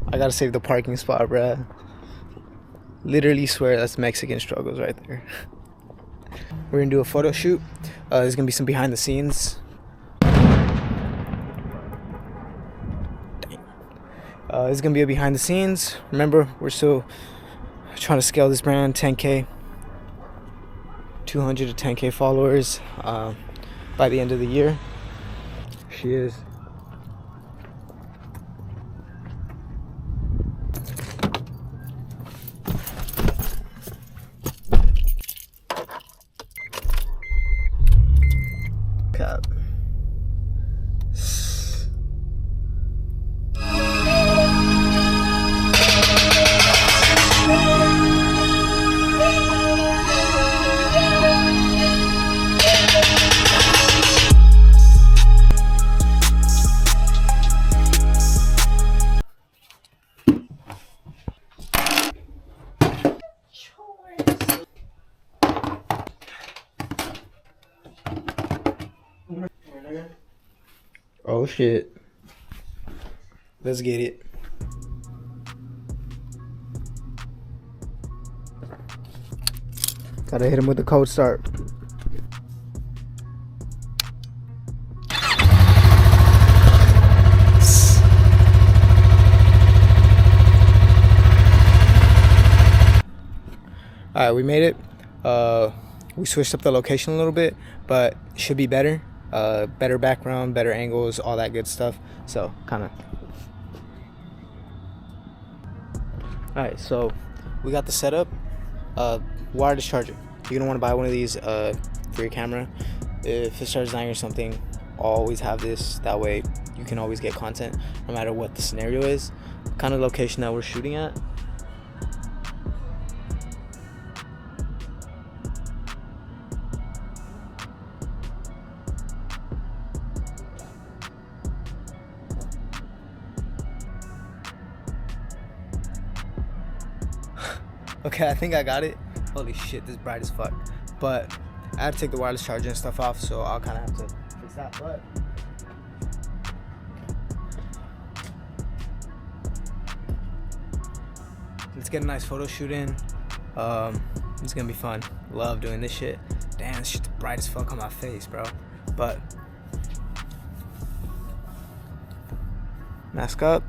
I gotta save the parking spot, bruh. Literally swear that's Mexican struggles right there. We're gonna do a photo shoot. There's gonna be some behind the scenes. This is gonna be a behind the scenes. Remember, we're still trying to scale this brand. 10K, 200 to 10K followers by the end of the year. She is. Cap. Oh shit. Let's get it. Gotta hit him with the cold start. Alright, we made it. We switched up the location a little bit, but it should be better. Better background, better angles, all that good stuff. So kind of. Alright, so we got the setup. Wireless charger. You're gonna want to buy one of these for your camera. If it starts dying or something, always have this. That way you can always get content no matter what the scenario is. Kind of location that we're shooting at. Okay, I think I got it. Holy shit, this is bright as fuck. But I have to take the wireless charger and stuff off, so I'll kind of have to fix that. But let's get a nice photo shoot in. It's gonna be fun. Love doing this shit. Damn, this shit's bright as fuck on my face, bro. But mask up.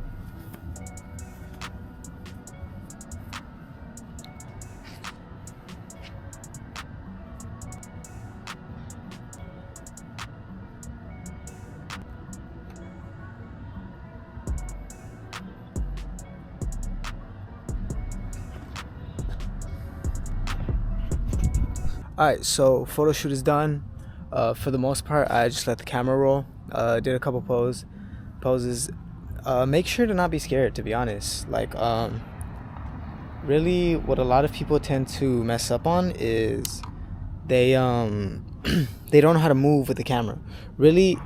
Alright, so photo shoot is done. For the most part, I just let the camera roll. Did a couple poses. Make sure to not be scared, to be honest. Like, really, what a lot of people tend to mess up on is they they don't know how to move with the camera. Really,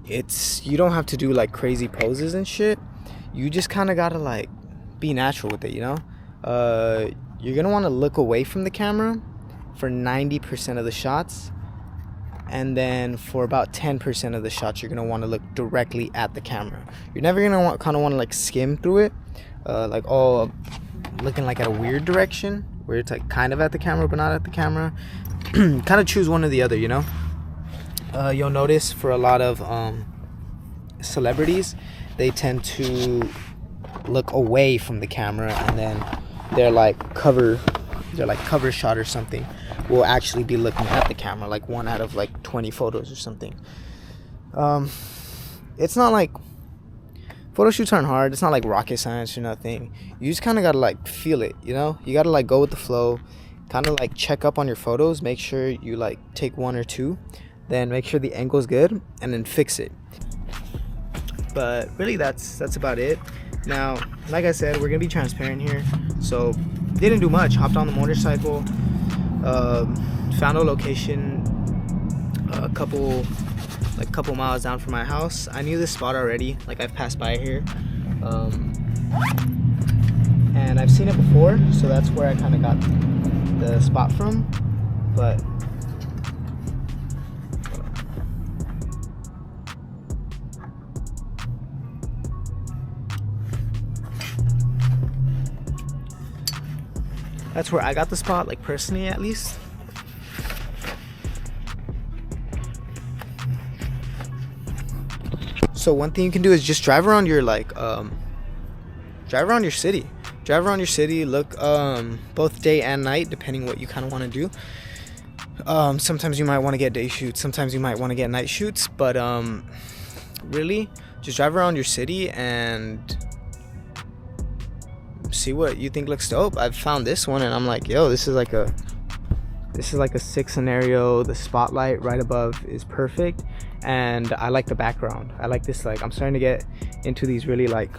you don't have to do like crazy poses and shit. You just kind of gotta like be natural with it, you know. You're gonna want to look away from the camera for 90% of the shots, and then for about 10% of the shots you're gonna want to look directly at the camera. You're never gonna want to like skim through it, like all looking like at a weird direction where it's like kind of at the camera but not at the camera. Kind of choose one or the other, you know. You'll notice for a lot of celebrities, they tend to look away from the camera, and then their cover shot or something will actually be looking at the camera, like 1 out of like 20 photos or something. It's not like photo shoots aren't hard. It's not like rocket science or nothing. You just kind of gotta like feel it, you know. You gotta like go with the flow, kind of like check up on your photos, make sure you like take 1 or 2, then make sure the angle's good, and then fix it. But really, that's about it. Now, like I said, we're gonna be transparent here, so didn't do much. Hopped on the motorcycle, found a location a couple miles down from my house. I knew this spot already, like I've passed by here, and I've seen it before, so that's where I kind of got the spot from. But That's where I got the spot, like personally at least. So one thing you can do is just drive around your drive around your city. Drive around your city, look both day and night, depending what you kind of want to do. Sometimes you might want to get day shoots, sometimes you might want to get night shoots, but really just drive around your city and see what you think looks dope. I've found this one and I'm like, yo, this is like a 6 scenario. The spotlight right above is perfect, and I like the background. I like this, like I'm starting to get into these really like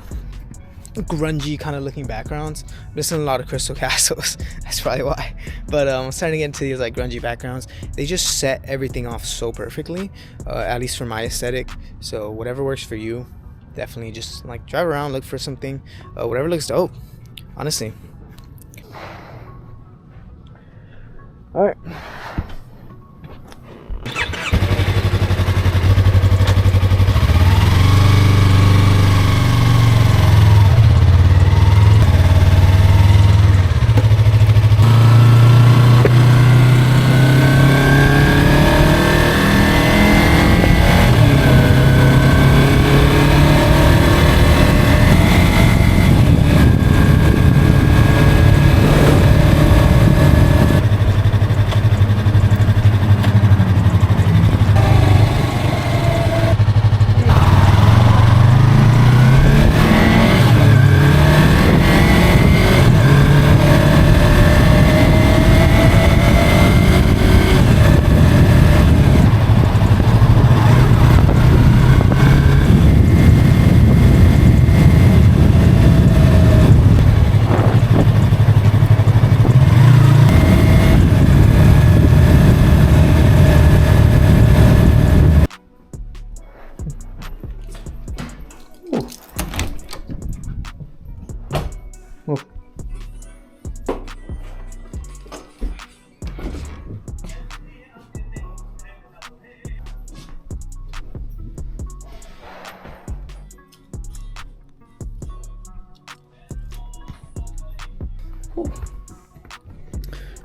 grungy kind of looking backgrounds. I'm listening to a lot of Crystal Castles. That's probably why. But I'm starting to get into these like grungy backgrounds. They just set everything off so perfectly, at least for my aesthetic. So whatever works for you, definitely just like drive around, look for something, whatever looks dope, honestly. All right.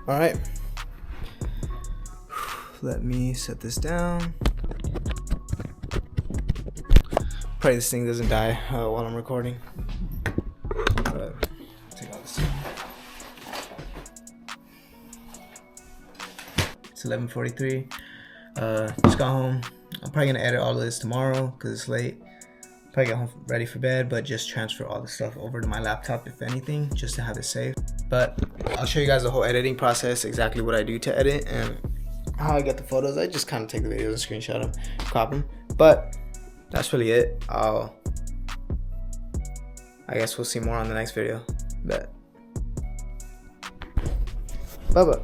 All right, let me set this down. Pray this thing doesn't die while I'm recording. But take all this. It's 11:43. Just got home. I'm probably gonna edit all of this tomorrow because it's late. Probably get home ready for bed, but just transfer all the stuff over to my laptop if anything, just to have it saved. But I'll show you guys the whole editing process, exactly what I do to edit and how I get the photos. I just kind of take the videos and screenshot them, crop them. But that's really it. I guess we'll see more on the next video. Bet. Bye bye.